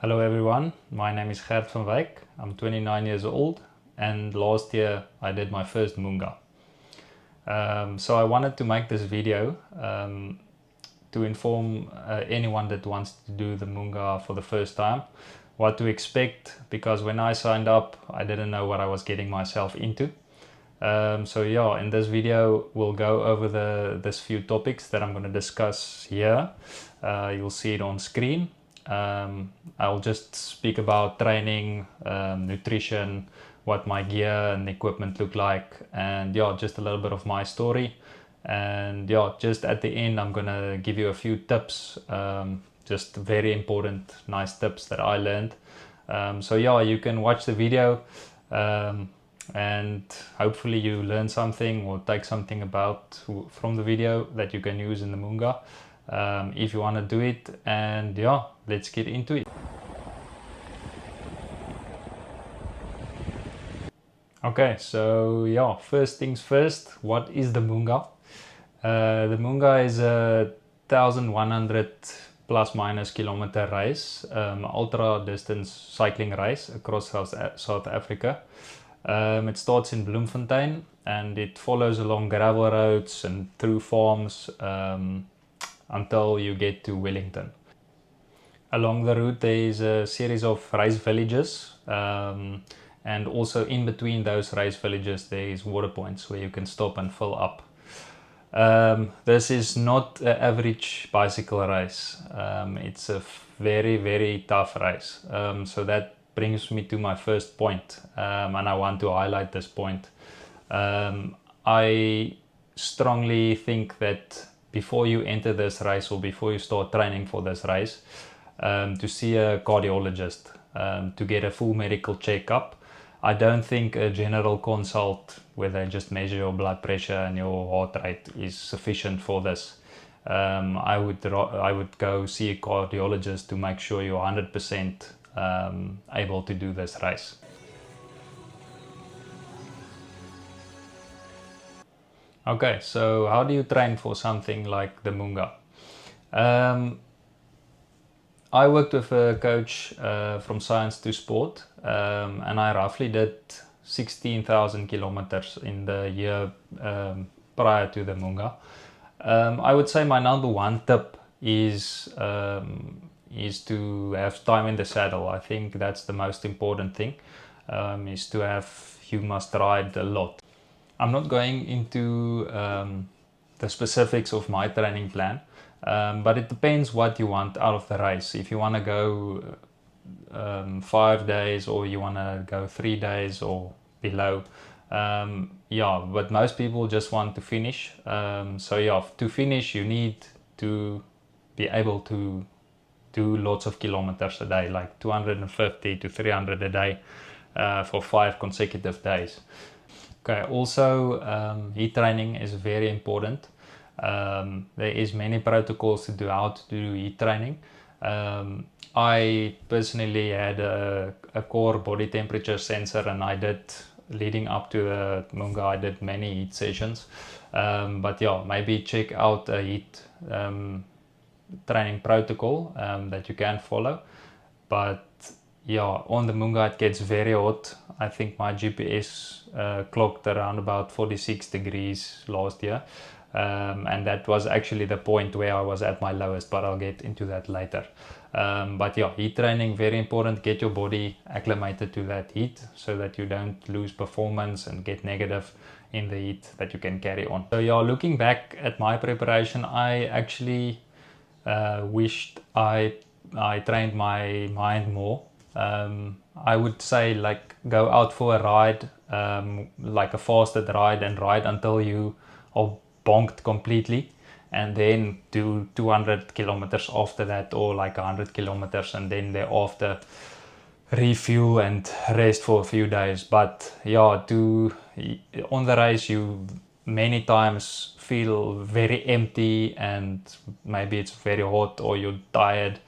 Hello everyone, my name is Gert van Wyk. I'm 29 years old and last year I did my first Munga. So I wanted to make this video to inform anyone that wants to do the Munga for the first time what to expect, because when I signed up I didn't know what I was getting myself into. So yeah, in this video we'll go over this few topics that I'm going to discuss here. You'll see it on screen. I'll just speak about training, nutrition, what my gear and equipment look like, and yeah, just a little bit of my story. And yeah, just at the end I'm gonna give you a few tips, just very important, nice tips that I learned. So yeah, you can watch the video and hopefully you learn something or take something from the video that you can use in the Munga. If you want to do it, and yeah, let's get into it. Okay, so yeah, first things first, what is the Munga? The Munga is a 1100 plus minus kilometer race, ultra distance cycling race across South Africa. It starts in Bloemfontein and it follows along gravel roads and through farms until you get to Wellington. Along the route there is a series of race villages, and also in between those race villages there is water points where you can stop and fill up. This is not an average bicycle race. It's a very tough race. So that brings me to my first point, and I want to highlight this point. I strongly think that before you enter this race or before you start training for this race, to see a cardiologist, to get a full medical checkup. I don't think a general consult where they just measure your blood pressure and your heart rate is sufficient for this. I would go see a cardiologist to make sure you're 100% able to do this race. Okay, so how do you train for something like the Munga? I worked with a coach from Science to Sport, and I roughly did 16,000 kilometers in the year prior to the Munga. I would say my number one tip is to have time in the saddle. I think that's the most important thing, you must ride a lot. I'm not going into the specifics of my training plan, but it depends what you want out of the race. If you want to go 5 days or you want to go 3 days or below, yeah, but most people just want to finish. So yeah, to finish you need to be able to do lots of kilometers a day, like 250 to 300 a day for 5 consecutive days. Okay, also heat training is very important. There is many protocols to do how to do heat training. I personally had a core body temperature sensor, and I did, leading up to the Munga, I did many heat sessions. But yeah, maybe check out a heat training protocol that you can follow. But yeah, on the Munga it gets very hot. I think my GPS clocked around about 46 degrees last year. And that was actually the point where I was at my lowest, but I'll get into that later. But yeah, heat training, very important. Get your body acclimated to that heat so that you don't lose performance and get negative in the heat, that you can carry on. So yeah, looking back at my preparation, I actually wished I trained my mind more. I would say, like, go out for a ride, like a fasted ride, and ride until you are bonked completely, and then do 200 kilometers after that, or like 100 kilometers, and then thereafter refuel and rest for a few days. But yeah, on the race you many times feel very empty, and maybe it's very hot or you're tired,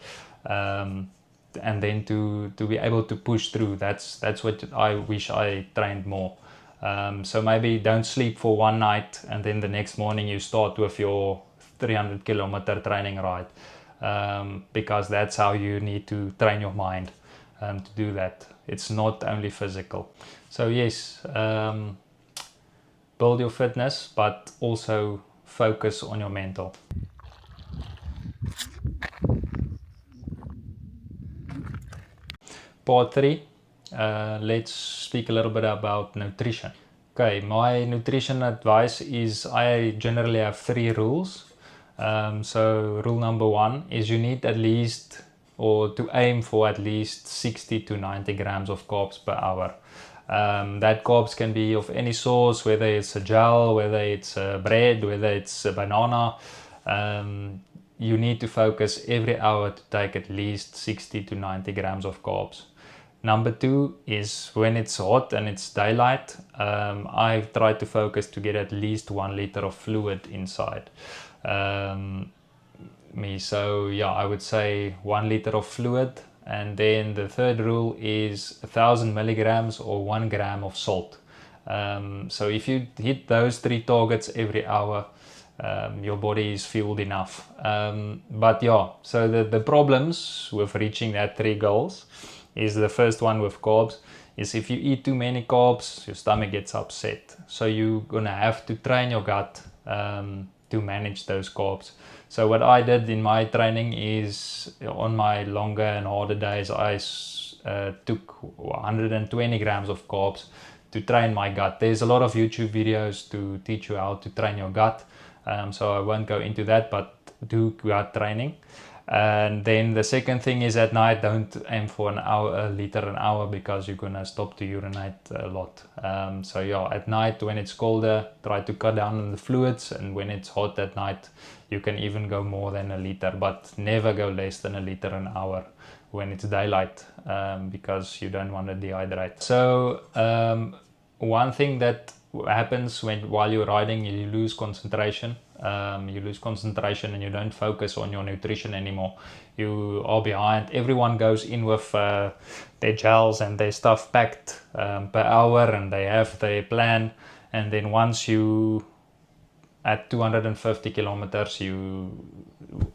and then to be able to push through, that's what I wish I trained more. So maybe don't sleep for one night and then the next morning you start with your 300 kilometer training ride. because that's how you need to train your mind to do that. It's not only physical. So yes, build your fitness, but also focus on your mental. Part 3, let's speak a little bit about nutrition. Okay, my nutrition advice is I generally have 3 rules. So rule number 1 is you need at least, or to aim for at least 60 to 90 grams of carbs per hour. That carbs can be of any source, whether it's a gel, whether it's a bread, whether it's a banana. You need to focus every hour to take at least 60 to 90 grams of carbs. Number 2 is when it's hot and it's daylight, I try to focus to get at least 1 liter of fluid inside me. So yeah, I would say 1 liter of fluid. And then the third rule is 1000 milligrams or 1 gram of salt. So if you hit those 3 targets every hour, your body is fueled enough. But yeah, so the problems with reaching that 3 goals is the first one with carbs is if you eat too many carbs, your stomach gets upset. So you're gonna have to train your gut to manage those carbs. So what I did in my training is on my longer and harder days, I took 120 grams of carbs to train my gut. There's a lot of YouTube videos to teach you how to train your gut. So I won't go into that, but do gut training. And then the second thing is at night, don't aim for a liter an hour, because you're gonna stop to urinate a lot. So yeah, at night when it's colder, try to cut down on the fluids, and when it's hot at night, you can even go more than a liter, but never go less than a liter an hour when it's daylight, because you don't want to dehydrate. So one thing that happens while you're riding, you lose concentration. You lose concentration and you don't focus on your nutrition anymore. You are behind. Everyone goes in with their gels and their stuff packed per hour, and they have their plan. And then once you at 250 kilometers, you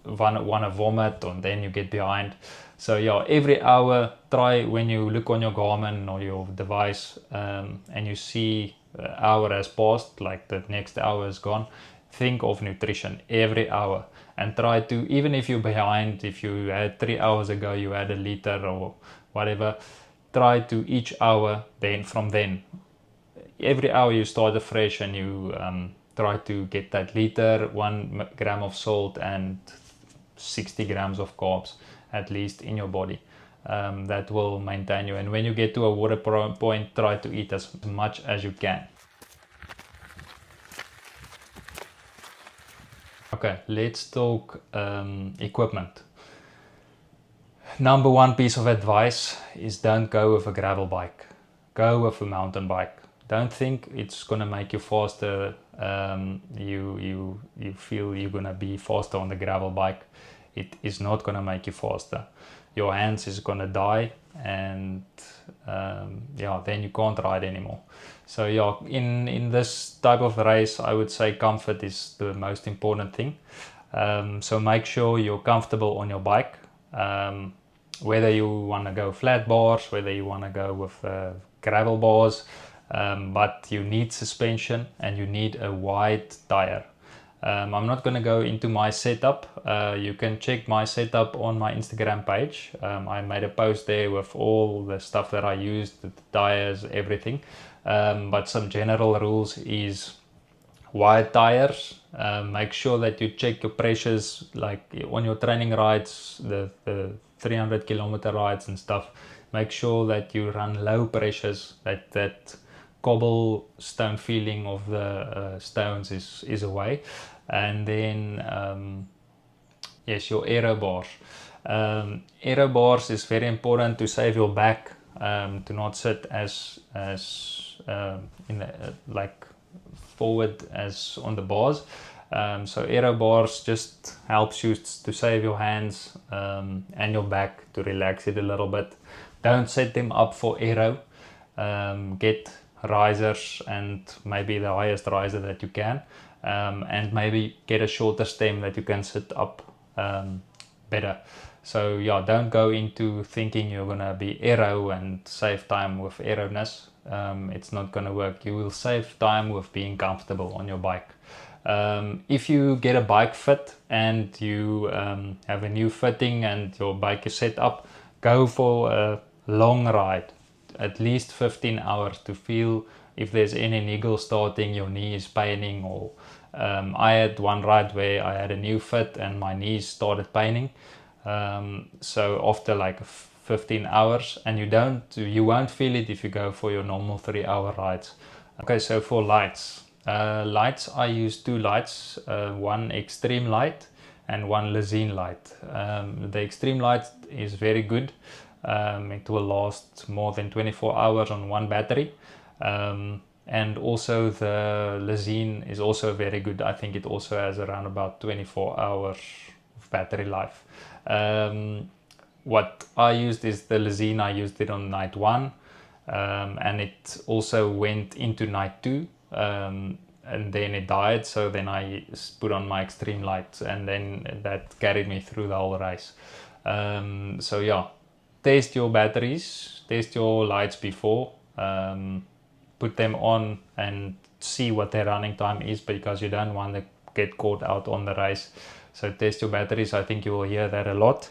want to vomit, and then you get behind. So yeah, every hour, try when you look on your Garmin or your device and you see an hour has passed, like the next hour is gone, think of nutrition every hour, and try to, even if you're behind, if you had 3 hours ago you had a liter or whatever, try to each hour, then from then every hour you start afresh, and you try to get that liter, 1 gram of salt, and 60 grams of carbs at least in your body. That will maintain you, and when you get to a water point, try to eat as much as you can. Okay, let's talk equipment. Number 1 piece of advice is don't go with a gravel bike. Go with a mountain bike. Don't think it's gonna make you faster. You feel you're gonna be faster on the gravel bike. It is not gonna make you faster. Your hands is gonna die, and yeah, then you can't ride anymore. So yeah, in this type of race, I would say comfort is the most important thing. So make sure you're comfortable on your bike. Whether you want to go flat bars, whether you want to go with gravel bars, but you need suspension and you need a wide tire. I'm not going to go into my setup. You can check my setup on my Instagram page. I made a post there with all the stuff that I used, the tires, everything. But some general rules is wide tires. Make sure that you check your pressures, like on your training rides, the 300 kilometer rides and stuff. Make sure that you run low pressures, that cobblestone feeling of the stones is away. And then yes, your aero bars. Aero bars is very important to save your back, to not sit as like forward as on the bars. So aero bars just helps you to save your hands and your back, to relax it a little bit. Don't set them up for aero. Get risers, and maybe the highest riser that you can, and maybe get a shorter stem that you can sit up better. So yeah, don't go into thinking you're gonna be aero and save time with aeroness. It's not gonna work. You will save time with being comfortable on your bike. If you get a bike fit and you have a new fitting and your bike is set up, go for a long ride, at least 15 hours, to feel if there's any niggle starting, your knee is paining, or I had one ride where I had a new fit and my knees started paining. So after like 15 hours, and you won't feel it if you go for your normal 3-hour rides. Okay, so for lights. Lights, I use 2 lights, one extreme light and one lezine light. The extreme light is very good. It will last more than 24 hours on one battery. And also the lezine is also very good. I think it also has around about 24 hours of battery life. What I used is the lezine. I used it on night 1, and it also went into night 2, and then it died. So then I put on my extreme light, and then that carried me through the whole race. So yeah, test your batteries, test your lights before, put them on and see what their running time is, because you don't want to get caught out on the race. So test your batteries. I think you will hear that a lot.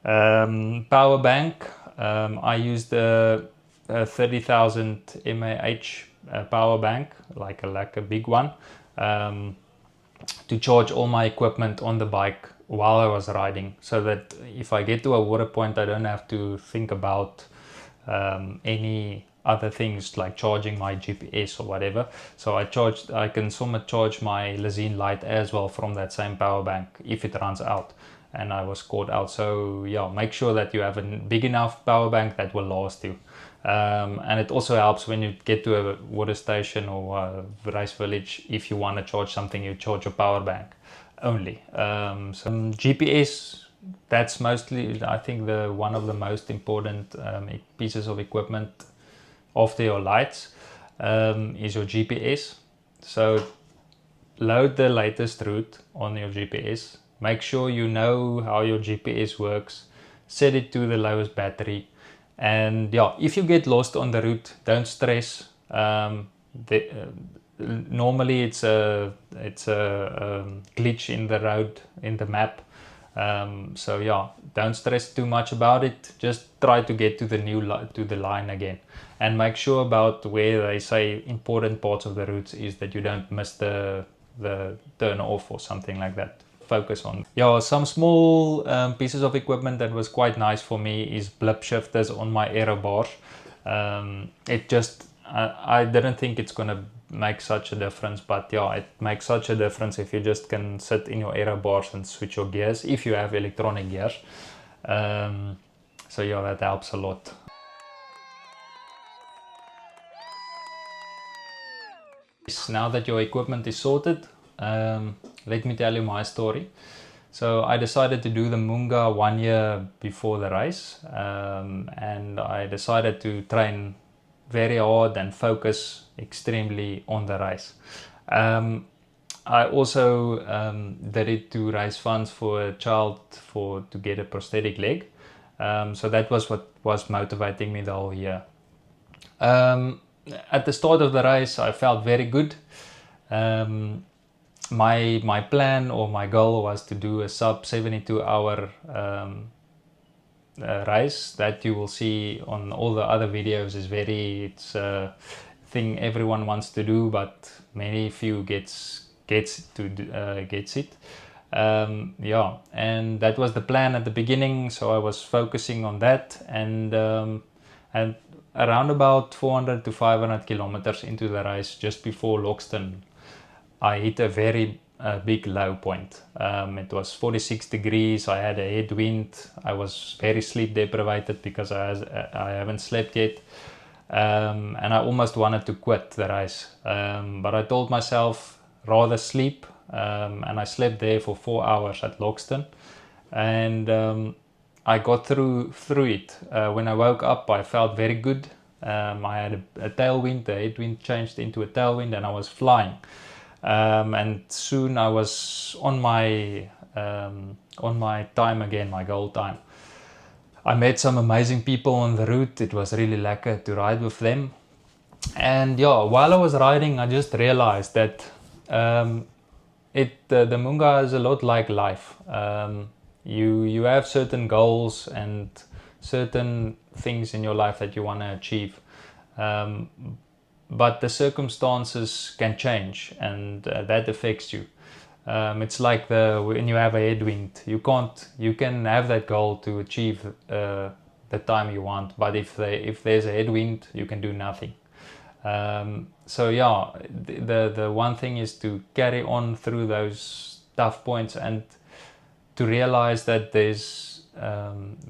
Power bank. I used a 30,000 mAh power bank, like a big one, to charge all my equipment on the bike while I was riding, so that if I get to a water point, I don't have to think about any other things like charging my GPS or whatever. So I can somewhat charge my lezine light as well from that same power bank if it runs out and I was caught out. So yeah, make sure that you have a big enough power bank that will last you. And it also helps when you get to a water station or a race village. If you want to charge something, you charge your power bank only. So GPS, that's mostly, I think, one of the most important pieces of equipment after your lights, is your GPS. So load the latest route on your GPS. Make sure you know how your GPS works. Set it to the lowest battery. And yeah, if you get lost on the route, don't stress. Normally it's a glitch in the road, in the map. So yeah, don't stress too much about it. Just try to get to the line again, and make sure about where they say important parts of the routes is, that you don't miss the turn off or something like that. Focus on. Yeah, some small pieces of equipment that was quite nice for me is blip shifters on my aero bars. I didn't think it's gonna make such a difference, but yeah, it makes such a difference if you just can sit in your aero bars and switch your gears if you have electronic gears. So yeah, that helps a lot. Now that your equipment is sorted, let me tell you my story. So I decided to do the Munga 1 year before the race, and I decided to train very hard and focus extremely on the race. I also did it to raise funds for a child to get a prosthetic leg. So that was what was motivating me the whole year. At the start of the race, I felt very good. My plan or my goal was to do a sub 72-hour race that you will see on all the other videos. It's a thing everyone wants to do, but many few gets it. Yeah, and that was the plan at the beginning, so I was focusing on that, and around about 400 to 500 kilometers into the race, just before Loxton, I hit a very big low point. It was 46 degrees, I had a headwind, I was very sleep deprived because I haven't slept yet, and I almost wanted to quit the race, but I told myself rather sleep, and I slept there for 4 hours at Loxton, and I got through it. When I woke up, I felt very good. I had a tailwind, the headwind changed into a tailwind, and I was flying. And soon I was on my on my time again, my goal time. I met some amazing people on the route. It was really lekker to ride with them. And yeah, while I was riding, I just realized that the Munga is a lot like life. You have certain goals and certain things in your life that you want to achieve, but the circumstances can change, and that affects you. It's like when you have a headwind, you can have that goal to achieve the time you want, but if there's a headwind, you can do nothing. So yeah, the one thing is to carry on through those tough points and to realize that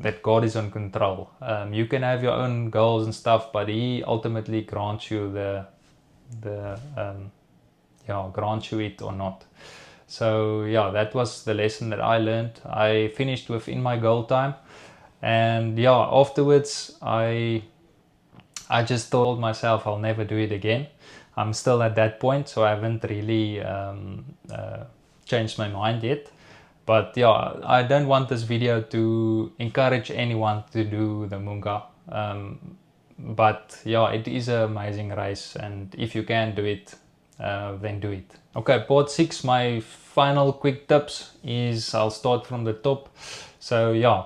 that God is in control. You can have your own goals and stuff, but He ultimately grants you grants you it or not. So yeah, that was the lesson that I learned. I finished within my goal time, and yeah, afterwards I just told myself I'll never do it again. I'm still at that point, so I haven't really changed my mind yet. But yeah, I don't want this video to encourage anyone to do the Munga. But yeah, it is an amazing race, and if you can do it, then do it. Okay, part 6, my final quick tips is, I'll start from the top. So yeah,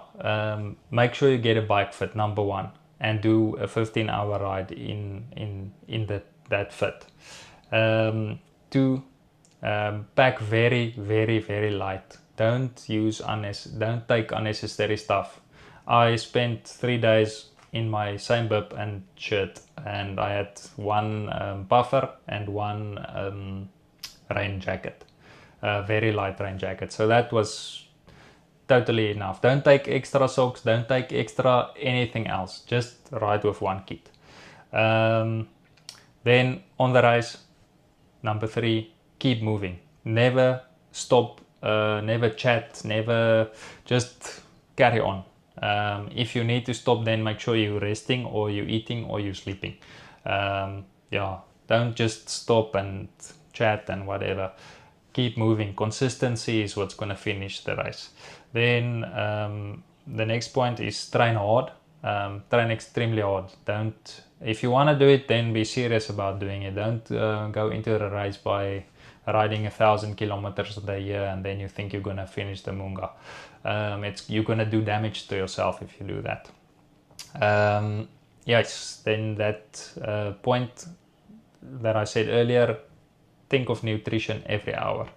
make sure you get a bike fit, number 1, and do a 15-hour ride in that fit. 2, pack very, very, very light. Don't take unnecessary stuff. I spent 3 days in my same bib and shirt, and I had one puffer and one rain jacket, very light rain jacket. So that was totally enough. Don't take extra socks, don't take extra anything else. Just ride with one kit. Then on the race, number 3, keep moving. Never stop, never chat, never, just carry on. If you need to stop, then make sure you're resting or you're eating or you're sleeping. Yeah, don't just stop and chat and whatever. Keep moving. Consistency is what's going to finish the race. Then the next point is train hard. Train extremely hard. If you want to do it, then be serious about doing it. Don't go into the race by riding 1,000 kilometers a year and then you think you're going to finish the Munga. You're going to do damage to yourself if you do that. Yes, then that point that I said earlier, think of nutrition every hour.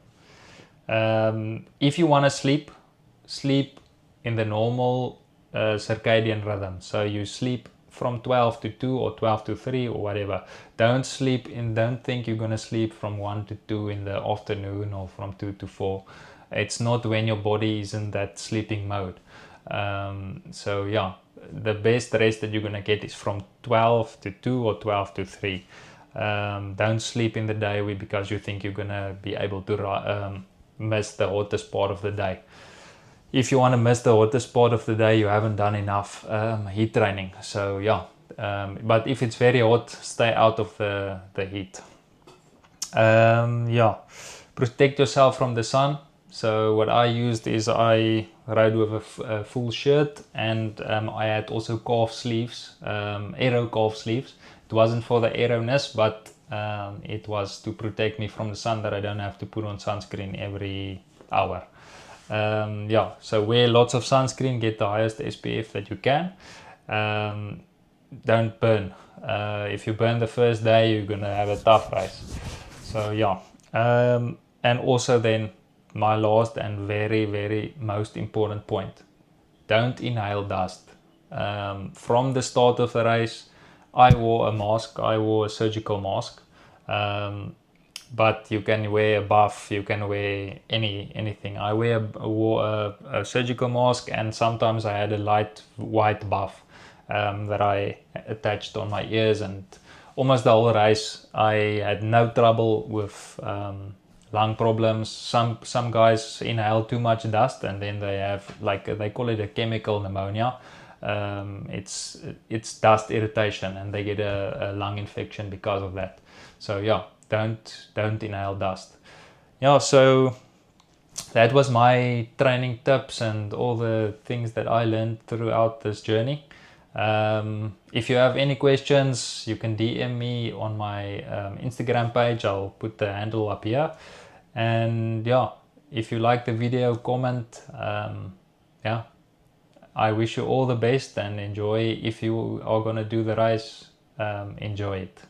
If you want to sleep in the normal circadian rhythm. So you sleep from 12 to 2 or 12 to 3 or whatever. Don't think you're going to sleep from 1 to 2 in the afternoon or from 2 to 4. It's not when your body is in that sleeping mode. So yeah, the best rest that you're going to get is from 12 to 2 or 12 to 3. Don't sleep in the day because you think you're going to be able to miss the hottest part of the day. If you want to miss the hottest part of the day, you haven't done enough heat training. So yeah, but if it's very hot, stay out of the heat. Yeah, protect yourself from the sun. So what I used is I rode with a full shirt, and I had also calf sleeves, aero calf sleeves. It wasn't for the aeroness, but it was to protect me from the sun, that I don't have to put on sunscreen every hour. Yeah, so wear lots of sunscreen, get the highest SPF that you can. Don't burn. If you burn the first day, you're gonna have a tough race. So yeah, and also then my last and very, very most important point, don't inhale dust. From the start of the race, I wore a mask. I wore a surgical mask. But you can wear a buff, you can wear anything. I wore a surgical mask, and sometimes I had a light white buff that I attached on my ears, and almost the whole race I had no trouble with lung problems. Some guys inhale too much dust and then they have, like, they call it a chemical pneumonia. It's dust irritation and they get a lung infection because of that. So yeah, don't inhale dust. Yeah, so that was my training tips and all the things that I learned throughout this journey. If you have any questions, you can DM me on my Instagram page. I'll put the handle up here. And yeah, if you like the video, comment. Yeah, I wish you all the best and enjoy. If you are gonna do the race, enjoy it.